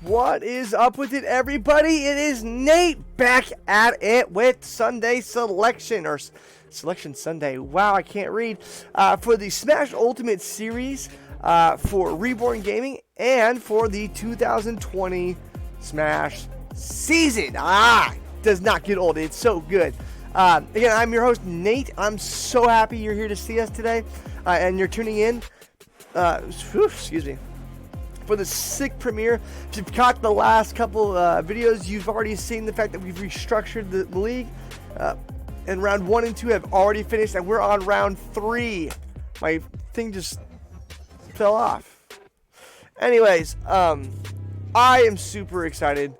What is up with it, everybody? It is Nate back at it with Sunday Selection, or Selection Sunday. Wow, I can't read. For the Smash Ultimate Series for ReBorn Gaming and for the 2020 Smash season. Does not get old. It's so good. Again, I'm your host, Nate. I'm so happy you're here to see us today, and you're tuning in. Excuse me. For the sick premiere. If you've caught the last couple videos, you've already seen the fact that we've restructured the league. And round 1 and 2 have already finished, and we're on round 3. My thing just fell off. Anyways, I am super excited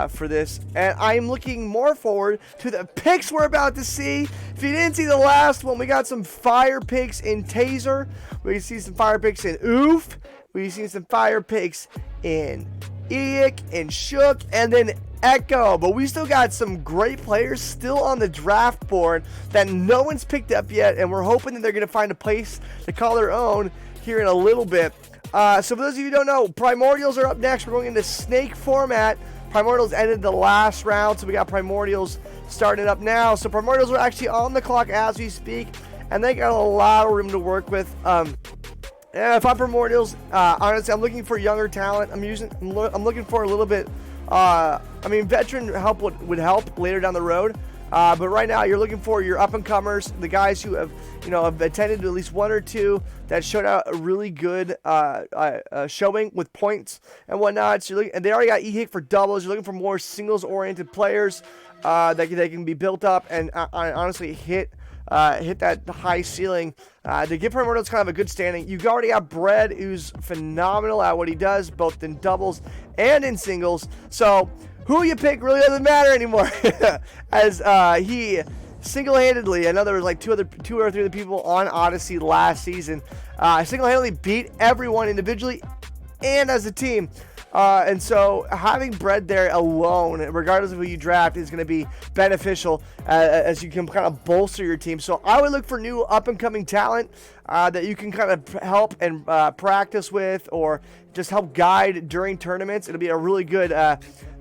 for this, and I am looking more forward to the picks we're about to see. If you didn't see the last one, we got some fire picks in Taser. We can see some fire picks in Oof. We've seen some fire picks in Eek and Shook and then Echo. But we still got some great players still on the draft board that no one's picked up yet. And we're hoping that they're going to find a place to call their own here in a little bit. So for those of you who don't know, Primordials are up next. We're going into Snake format. Primordials ended the last round, so we got Primordials starting up now. So Primordials are actually on the clock as we speak. And they got a lot of room to work with. Yeah, if I'm Primordials, honestly, I'm looking for younger talent. I'm looking for a little bit. Veteran help would help later down the road. But right now, you're looking for your up-and-comers, the guys who have attended at least 1 or 2 that showed out a really good showing with points and whatnot. So and they already got E-Hit for doubles. You're looking for more singles-oriented players that they can be built up and honestly hit that high ceiling to give Primordials kind of a good standing. You've already got Bread, who's phenomenal at what he does, both in doubles and in singles. So who you pick really doesn't matter anymore, as he single-handedly, I know there was like two or three other people on Odyssey last season, single-handedly beat everyone individually and as a team. And so having Bread there alone, regardless of who you draft, is going to be beneficial as you can kind of bolster your team. So I would look for new up-and-coming talent that you can kind of help and practice with, or just help guide during tournaments. It'll be a really good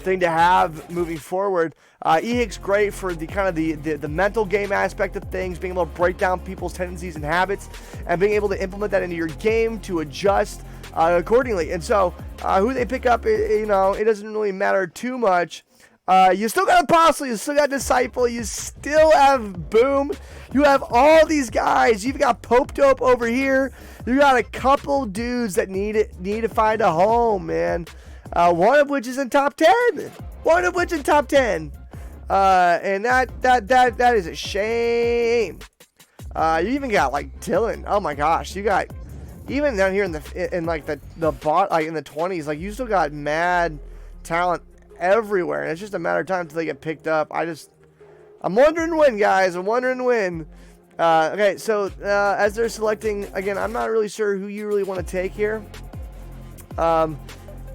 thing to have moving forward. EHIC's great for the kind of the mental game aspect of things, being able to break down people's tendencies and habits, and being able to implement that into your game to adjust accordingly. And so who they pick up, it doesn't really matter too much. You still got Apostle, you still got Disciple, you still have Boom, you have all these guys. You've got Pope Dope over here. You got a couple dudes that need to find a home, man. One of which is in top 10. And that is a shame. You even got like Dylan. Oh my gosh, you got even down here in the bot, like in the 20s, like you still got mad talent everywhere, and it's just a matter of time until they get picked up. I'm wondering when, guys. Okay, so as they're selecting, again, I'm not really sure who you really want to take here. I'm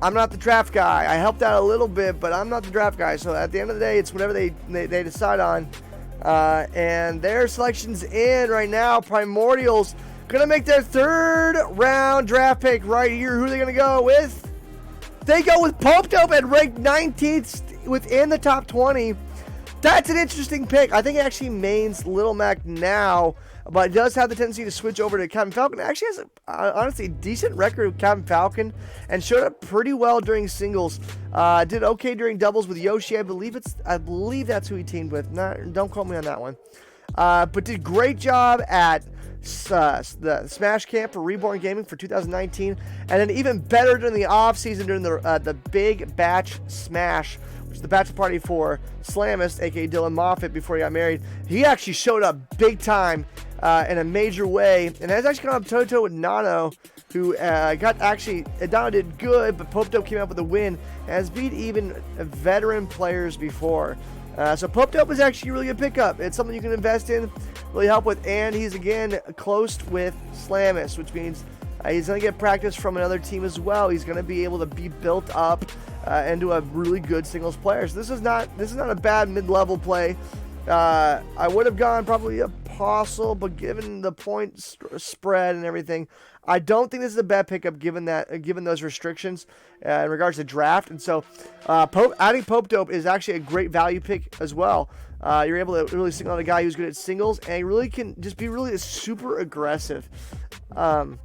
not the draft guy. I helped out a little bit, but I'm not the draft guy. So at the end of the day, it's whatever they decide on. And their selection's in right now. Primordials gonna make their 3rd round draft pick right here. Who are they gonna go with? They go with Pope Dope at ranked 19th within the top 20. That's an interesting pick. I think it actually mains Little Mac now, but it does have the tendency to switch over to Captain Falcon. It actually has honestly a decent record with Captain Falcon and showed up pretty well during singles. Did okay during doubles with Yoshi. I believe that's who he teamed with. Don't quote me on that one. But did great job at the Smash Camp for ReBorn Gaming for 2019, and then even better during the off season during the Big Batch Smash, which is the bachelor party for Slamist, aka Dylan Moffitt, before he got married. He actually showed up big time in a major way, and has actually gone up toe-to-toe with Nano, who Nano did good, but Pope Dope came out with a win and has beat even veteran players before. So Pope Dope is actually a really good pickup. It's something you can invest in, really help with, and he's again close with Slamus, which means he's going to get practice from another team as well. He's going to be able to be built up into a really good singles player. So this is not a bad mid-level play. I would have gone probably Apostle, but given the point spread and everything, I don't think this is a bad pickup given those restrictions in regards to draft. And so adding Pope Dope is actually a great value pick as well. You're able to really single out a guy who's good at singles, and he really can just be really super aggressive. And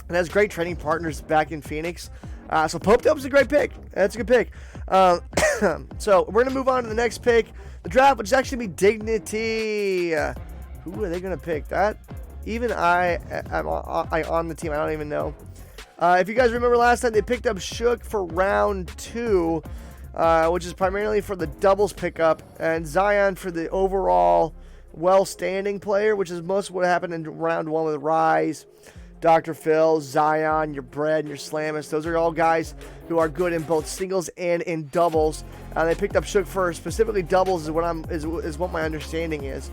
has great training partners back in Phoenix. So Pope Dope is a great pick. That's a good pick. So we're going to move on to the next pick. The draft, which is actually be Dignity. Who are they going to pick? That even I on the team. I don't even know. If you guys remember last time, they picked up Shook for round 2, which is primarily for the doubles pickup, and Zion for the overall well-standing player, which is most of what happened in round 1 with Rise, Dr. Phil, Zion, your Bread, and your Slamus. Those are all guys who are good in both singles and in doubles. They picked up Shook for specifically doubles is what my understanding is.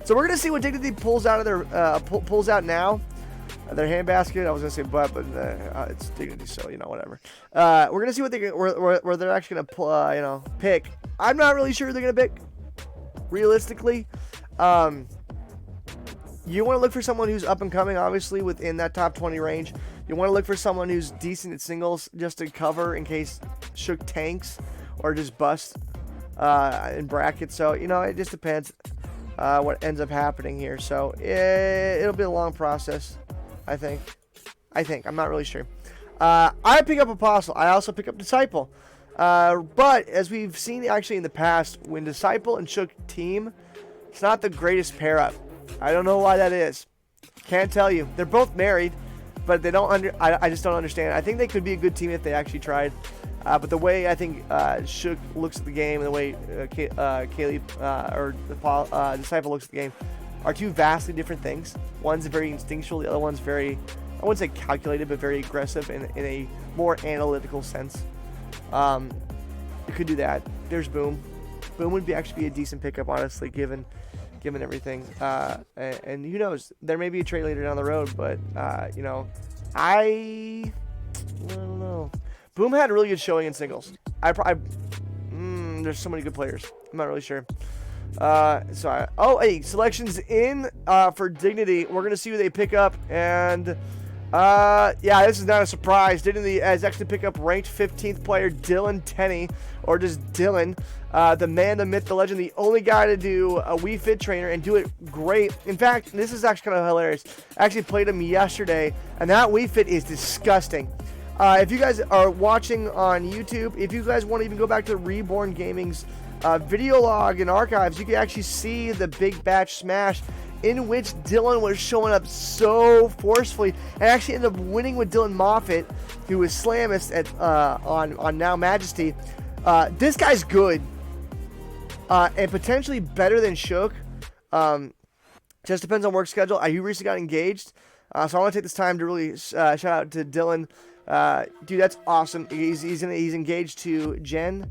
So we're gonna see what Dignity pulls out of their pulls out now. Their handbasket. I was gonna say but it's Dignity, so whatever. We're gonna see what where they're actually gonna pull, pick. I'm not really sure who they're gonna pick. Realistically, you want to look for someone who's up and coming, obviously within that top 20 range. You want to look for someone who's decent at singles just to cover in case Shook tanks or just bust in brackets. So it just depends what ends up happening here. So it'll be a long process. I think. I'm not really sure. I pick up Apostle. I also pick up Disciple. But as we've seen actually in the past, when Disciple and Shook team, it's not the greatest pair up. I don't know why that is. Can't tell you. They're both married, but they don't I just don't understand. I think they could be a good team if they actually tried. But the way I think Shook looks at the game and the way Caleb or Disciple looks at the game are two vastly different things. One's very instinctual, the other one's very, I wouldn't say calculated, but very aggressive in a more analytical sense. You could do that. There's Boom. Boom would actually be a decent pickup, honestly, given everything. And who knows? There may be a trade later down the road, but I don't know. Boom had a really good showing in singles. There's so many good players. I'm not really sure. Hey, selections in for Dignity. We're gonna see who they pick up, and this is not a surprise. Dignity has actually picked up ranked 15th player Dylan Tenney, or just Dylan, the man, the myth, the legend, the only guy to do a Wii Fit trainer and do it great. In fact, this is actually kind of hilarious. I actually played him yesterday, and that Wii Fit is disgusting. If you guys are watching on YouTube, if you guys want to even go back to ReBorn Gaming's video log and archives, you can actually see the big batch smash in which Dylan was showing up so forcefully and actually ended up winning with Dylan Moffitt, who was Slamist on Now Majesty. This guy's good and potentially better than Shook. Just depends on work schedule. He recently got engaged, so I want to take this time to really shout out to Dylan. Dude, that's awesome. He's engaged to Jen.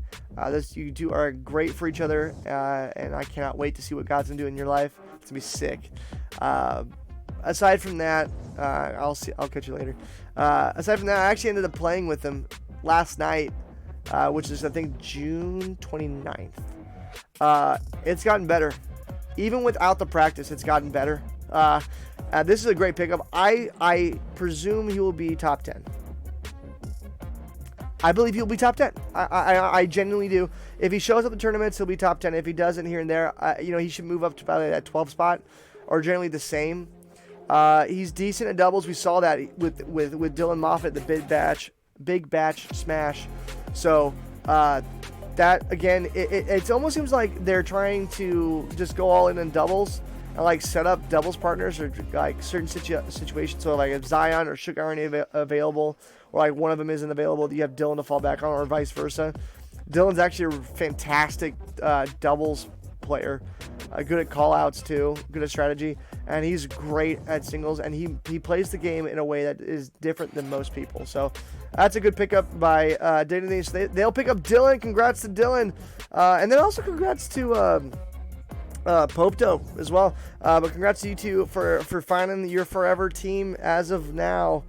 You two are great for each other, and I cannot wait to see what God's gonna do in your life. It's gonna be sick. Aside from that, I'll catch you later. Aside from that, I actually ended up playing with him last night, which is I think June 29th. It's gotten better, even without the practice. It's gotten better. This is a great pickup. I presume he will be top 10. I believe he'll be top 10. I genuinely do. If he shows up in tournaments, he'll be top 10. If he doesn't here and there, he should move up to probably that 12 spot, or generally the same. He's decent at doubles. We saw that with Dylan Moffitt, the big batch smash. So that again, it almost seems like they're trying to just go all in on doubles and like set up doubles partners or like certain situations. So like if Zion or Shook aren't available, or like one of them isn't available, you have Dylan to fall back on, or vice versa. Dylan's actually a fantastic doubles player, good at call-outs too, good at strategy, and he's great at singles, and he plays the game in a way that is different than most people. So that's a good pickup by Dignity. So they'll pick up Dylan. Congrats to Dylan, and then also congrats to Pope Dope as well. But congrats to you two for finding your forever team as of now.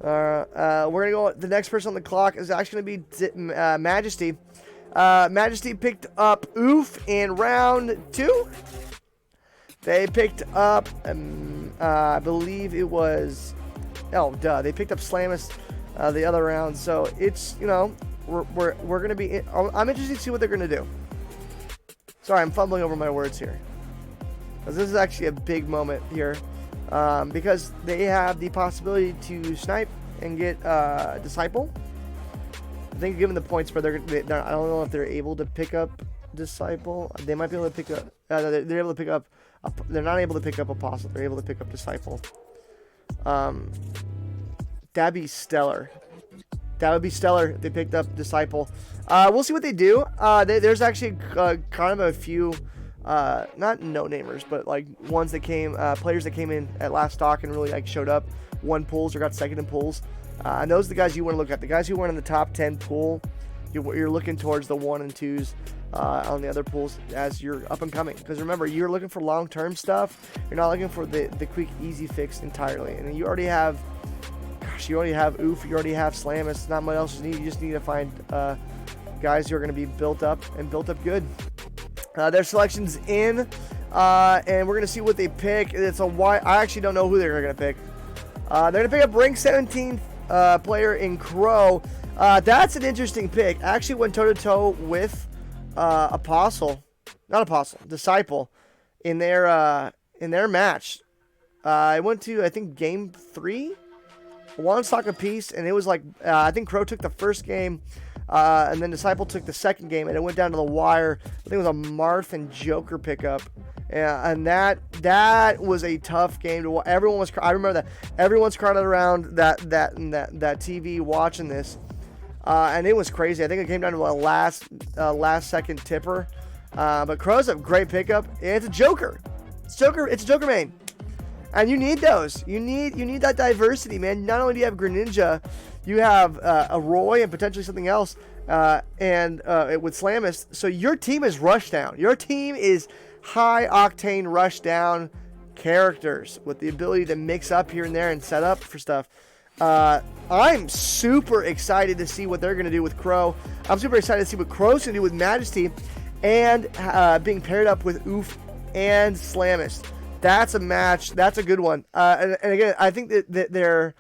We're gonna go. The next person on the clock is actually gonna be Majesty. Majesty picked up Oof in round 2. They picked up, I believe it was, they picked up Slamus the other round. So it's, we're gonna be. I'm interested to see what they're gonna do. Sorry, I'm fumbling over my words here, because this is actually a big moment here, because they have the possibility to snipe and get Disciple. I think given the points spread, I don't know if they're able to pick up Disciple. They might be able to pick up. They're able to pick up. They're not able to pick up Apostle. They're able to pick up Disciple. That'd be stellar. That would be stellar if they picked up Disciple. We'll see what they do. There's actually kind of a few, not no-namers, but like ones that came, players that came in at last stock and really like showed up, won pools or got second in pools. And those are the guys you want to look at. The guys who weren't in the top 10 pool, you're looking towards the 1 and 2s on the other pools as you're up and coming. Because remember, you're looking for long-term stuff. You're not looking for the quick, easy fix entirely. And you already have, you already have Oof, you already have Slamus. Not much else you need. You just need to find guys who are going to be built up and built up good. Their selection's in, and we're going to see what they pick. It's a wide. I actually don't know who they're going to pick. They're going to pick up rank 17 player in Crow. That's an interesting pick. I actually went toe-to-toe with Disciple in their match. I went to, I think, game 3, one stock apiece, and it was like, I think Crow took the first game, and then Disciple took the second game, and it went down to the wire. I think it was a Marth and Joker pickup. And that was a tough game to watch. Everyone was. I remember that everyone's crowded around that TV watching this, and it was crazy. I think it came down to a last second tipper. But Crow's a great pickup. It's a Joker. It's a Joker main, and you need those. You need that diversity, man. Not only do you have Greninja, you have a Roy and potentially something else, and with Slamus. So your team is Rushdown. Your team is high octane Rushdown characters with the ability to mix up here and there and set up for stuff. I'm super excited to see what they're going to do with Crow. I'm super excited to see what Crow's going to do with Majesty and being paired up with Oof and Slamus. That's a match. That's a good one. And again, I think that they're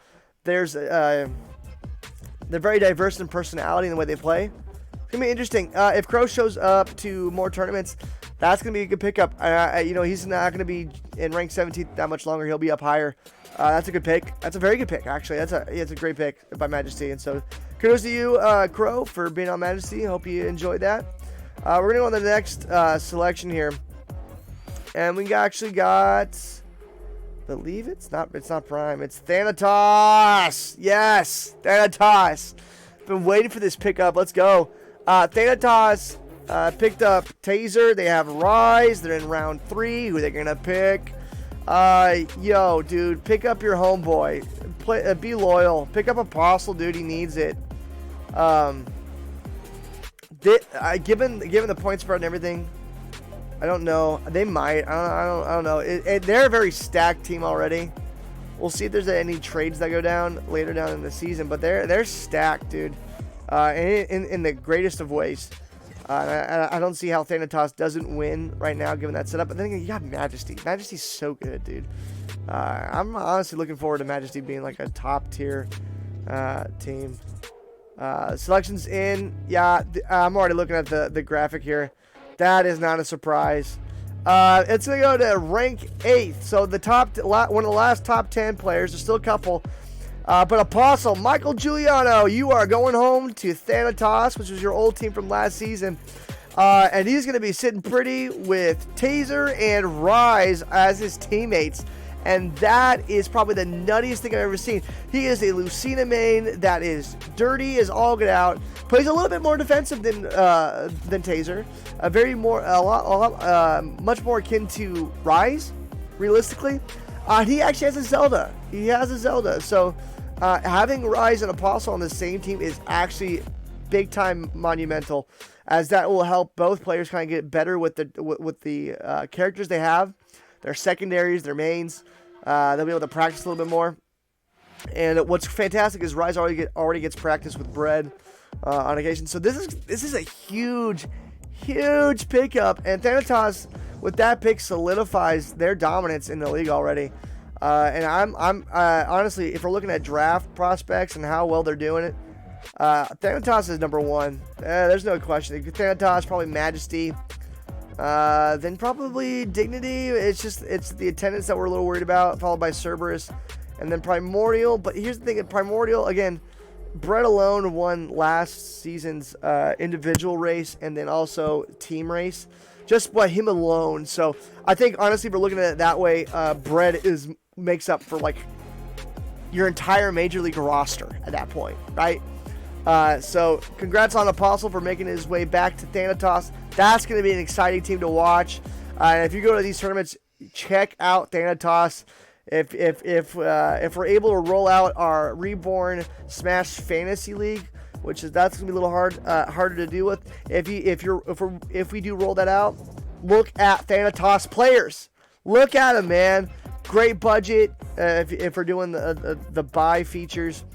very diverse in personality and the way they play. It's going to be interesting. If Crow shows up to more tournaments, that's going to be a good pickup. He's not going to be in rank 17 that much longer. He'll be up higher. That's a good pick. That's a very good pick, actually. It's a great pick by Majesty. And so kudos to you, Crow, for being on Majesty. Hope you enjoyed that. We're going to go on the next selection here. And we actually got, believe it's not Prime. It's Thanatos. Yes, Thanatos. Been waiting for this pickup. Let's go. Thanatos picked up Taser. They have Rise. They're in round 3. Who are they going to pick? Yo, dude, pick up your homeboy. Be loyal. Pick up Apostle, dude. He needs it. Given the point spread and everything, I don't know. They might. I don't know. They're a very stacked team already. We'll see if there's any trades that go down later down in the season, but they're stacked, dude. In the greatest of ways. I don't see how Thanatos doesn't win right now, given that setup. But then again, you got Majesty. Majesty's so good, dude. I'm honestly looking forward to Majesty being like a top tier team. Selections in. Yeah, I'm already looking at the graphic here. That is not a surprise. It's going to go to rank 8th. So the one of the last top 10 players. There's still a couple. But Apostle, Michael Giuliano, you are going home to Thanatos, which was your old team from last season. And he's going to be sitting pretty with Taser and Rise as his teammates. And that is probably the nuttiest thing I've ever seen. He is a Lucina main that is dirty as all get out. Plays a little bit more defensive than Taser. Much more akin to Rise, realistically. He actually has a Zelda. So having Rise and Apostle on the same team is actually big time monumental, as that will help both players kind of get better with the characters they have. Their secondaries, their mains. They'll be able to practice a little bit more. And what's fantastic is Rise already gets practice with Bread on occasion. So this is a huge pickup, and Thanatos with that pick solidifies their dominance in the league already. And I'm honestly, if we're looking at draft prospects and how well they're doing it, Thanatos is number one. There's no question. Thanatos, probably Majesty, then probably Dignity. It's the attendance that we're a little worried about, followed by Cerberus, and then Primordial. But here's the thing: Primordial again. Brett alone won last season's individual race and then also team race, just by him alone. So I think honestly, if we're looking at it that way, Brett makes up for like your entire major league roster at that point, right? So congrats on Apostle for making his way back to Thanatos. That's going to be an exciting team to watch. And if you go to these tournaments, check out Thanatos. If we're able to roll out our ReBorn Smash Fantasy League, that's gonna be a little harder to do with. If we do roll that out, look at Thanatos players. Look at them, man. Great budget. If we're doing the buy features,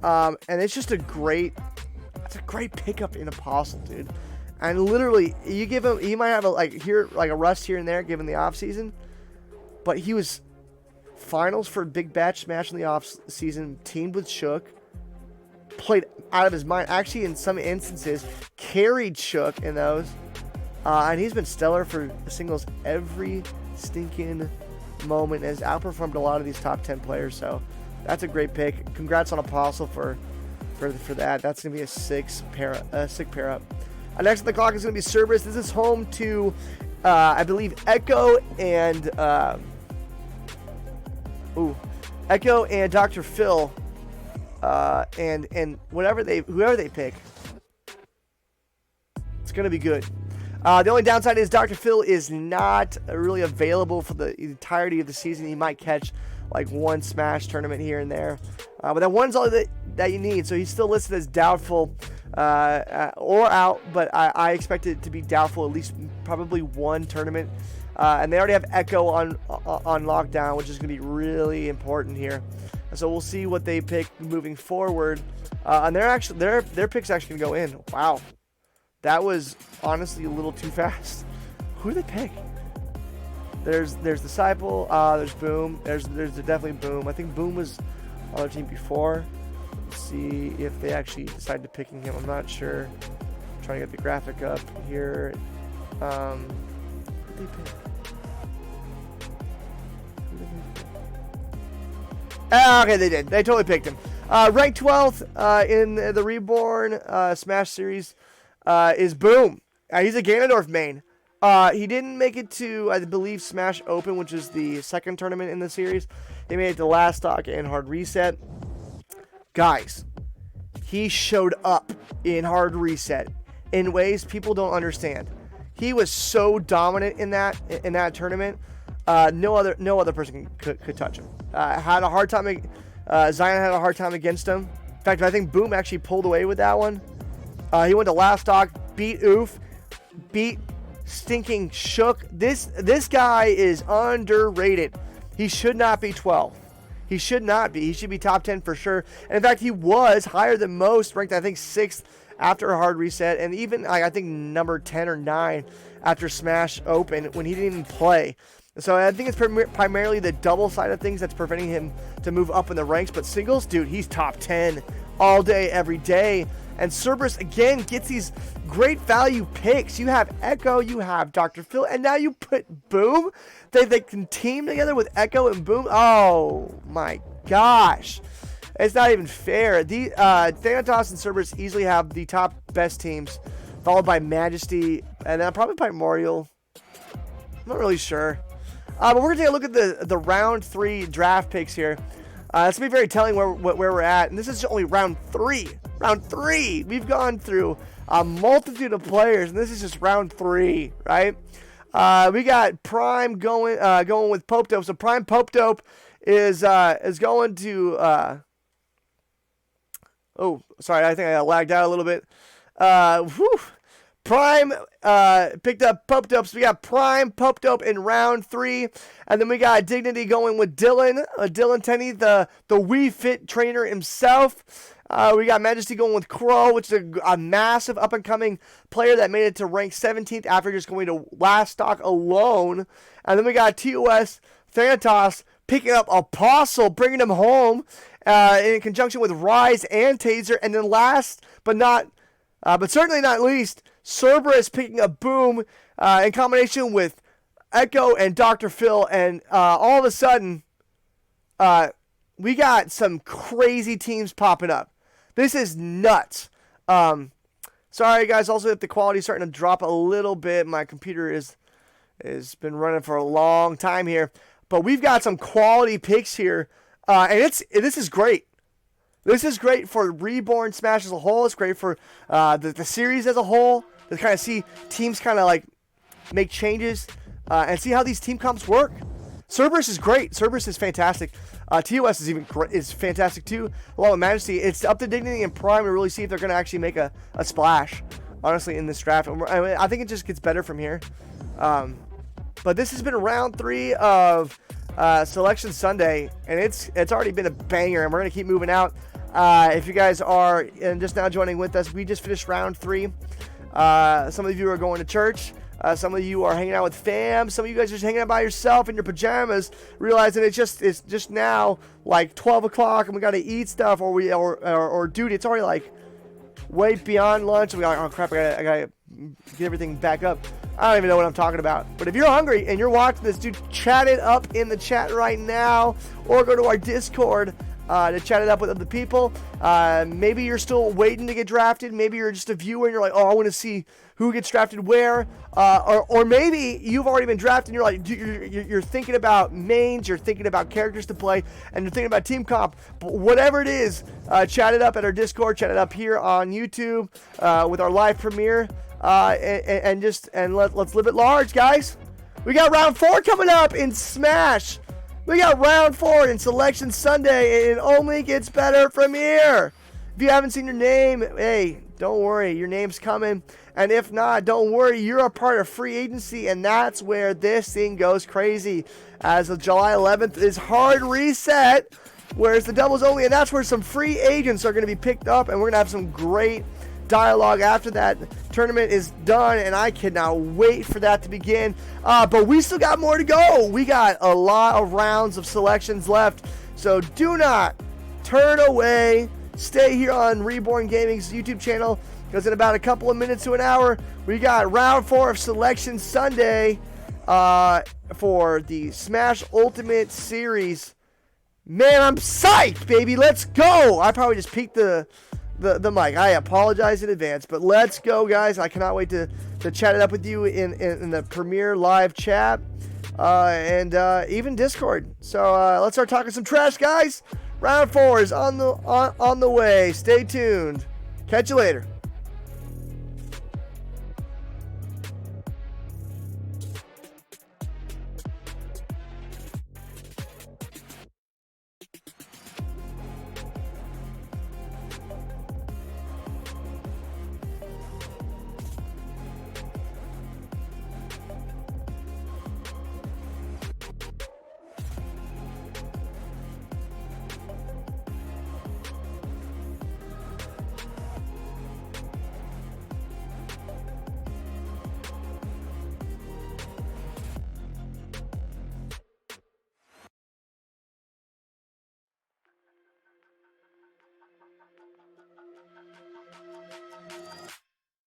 and it's just a great pickup in Apostle, dude. And literally, you give him, he might have a rust here and there given the off season, but he was finals for Big Batch Smash in the off season, teamed with Shook, played out of his mind. Actually, in some instances, carried Shook in those, and he's been stellar for singles every stinking moment. Has outperformed a lot of these top 10 players. So that's a great pick. Congrats on Apostle for that. That's gonna be a sick pair up. Next on the clock is gonna be Cerberus. This is home to, I believe, Echo and. Echo and Dr. Phil, and whoever they pick, it's gonna be good. The only downside is Dr. Phil is not really available for the entirety of the season. He might catch like one Smash tournament here and there, but that one's all that you need. So he's still listed as doubtful or out, but I expect it to be doubtful at least probably one tournament. And they already have Echo on lockdown, which is going to be really important here. So we'll see what they pick moving forward. And their pick's actually going to go in. Wow, that was honestly a little too fast. Who do they pick? There's Disciple. There's Boom. There's definitely Boom. I think Boom was on the team before. Let's see if they actually decide to picking him. I'm not sure. I'm trying to get the graphic up here. Who did they pick? Okay, they did. They totally picked him. Ranked 12th in the ReBorn Smash Series is Boom. He's a Ganondorf main. He didn't make it to, I believe, Smash Open, which is the second tournament in the series. He made it to Last Stock and Hard Reset. Guys, he showed up in Hard Reset in ways people don't understand. He was so dominant in that tournament. No other person could touch him. Had a hard time. Zion had a hard time against him. In fact, I think Boom actually pulled away with that one. He went to Last Stock, beat Oof, beat stinking Shook. This guy is underrated. He should not be 12. He should not be. He should be top 10 for sure. And in fact, he was higher than most, ranked I think 6th after a Hard Reset, and even I think number 10 or 9 after Smash Open when he didn't even play. So I think it's primarily the double side of things that's preventing him to move up in the ranks. But singles, dude, he's top 10 all day, every day. And Cerberus, again, gets these great value picks. You have Echo, you have Dr. Phil, and now you put Boom. They can team together with Echo and Boom. Oh, my gosh. It's not even fair. Thanatos and Cerberus easily have the top best teams, followed by Majesty, and then probably Primordial. I'm not really sure. But we're going to take a look at the round 3 draft picks here. It's going to be very telling where we're at. And this is only round 3. Round 3. We've gone through a multitude of players, and this is just round 3, right? We got Prime going with Pope Dope. So Prime Pope Dope is going to... oh, sorry. I think I lagged out a little bit. Prime picked up Pope Dope. So we got Prime, Pope Dope in round 3. And then we got Dignity going with Dylan. Dylan Tenney, the Wii Fit trainer himself. We got Majesty going with Crow, which is a massive up-and-coming player that made it to rank 17th after just going to last stock alone. And then we got TOS Thanatos picking up Apostle, bringing him home in conjunction with Rise and Taser. And then last but certainly not least, Cerberus picking up Boom in combination with Echo and Dr. Phil. And all of a sudden, we got some crazy teams popping up. This is nuts. Sorry, guys. Also, if the quality is starting to drop a little bit, my computer has been running for a long time here. But we've got some quality picks here, and this is great. This is great for ReBorn Smash as a whole. It's great for the series as a whole. To kind of see teams kind of like make changes and see how these team comps work. Cerberus is great. Cerberus is fantastic. TOS is fantastic too, along with Majesty. It's up to Dignity and Prime to really see if they're going to actually make a splash, honestly, in this draft. I think it just gets better from here. But this has been round 3 of Selection Sunday, and it's already been a banger, and we're going to keep moving out. If you guys are just now joining with us, we just finished round 3. Some of you are going to church. Some of you are hanging out with fam. Some of you guys are just hanging out by yourself in your pajamas, realizing it's just now like 12 o'clock and we got to eat stuff, or dude, it's already like way beyond lunch. And we got, oh crap, I gotta get everything back up. I don't even know what I'm talking about. But if you're hungry and you're watching this, dude, chat it up in the chat right now, or go to our Discord to chat it up with other people. Maybe you're still waiting to get drafted. Maybe you're just a viewer and you're like, oh, I want to see who gets drafted where. Or maybe you've already been drafted and you're like, you're thinking about mains, you're thinking about characters to play, and you're thinking about team comp. But whatever it is, chat it up at our Discord, chat it up here on YouTube with our live premiere, and let's live it large, guys. We got round 4 coming up in Smash. We got round 4 in Selection Sunday, and it only gets better from here. If you haven't seen your name, hey, don't worry, your name's coming. And if not, don't worry, you're a part of free agency, and that's where this thing goes crazy. As of July 11th is hard reset, whereas the doubles only, and that's where some free agents are going to be picked up, and we're going to have some great dialogue after that tournament is done, and I cannot wait for that to begin. But we still got more to go. We got a lot of rounds of selections left, so do not turn away. Stay here on ReBorn Gaming's YouTube channel, because in about a couple of minutes to an hour, we got round 4 of Selection Sunday for the Smash Ultimate Series. Man, I'm psyched, baby. Let's go. I probably just peeked the mic. I apologize in advance, but let's go, guys. I cannot wait to chat it up with you in the Premiere live chat and even Discord. So let's start talking some trash, guys. Round 4 is on the way. Stay tuned. Catch you later.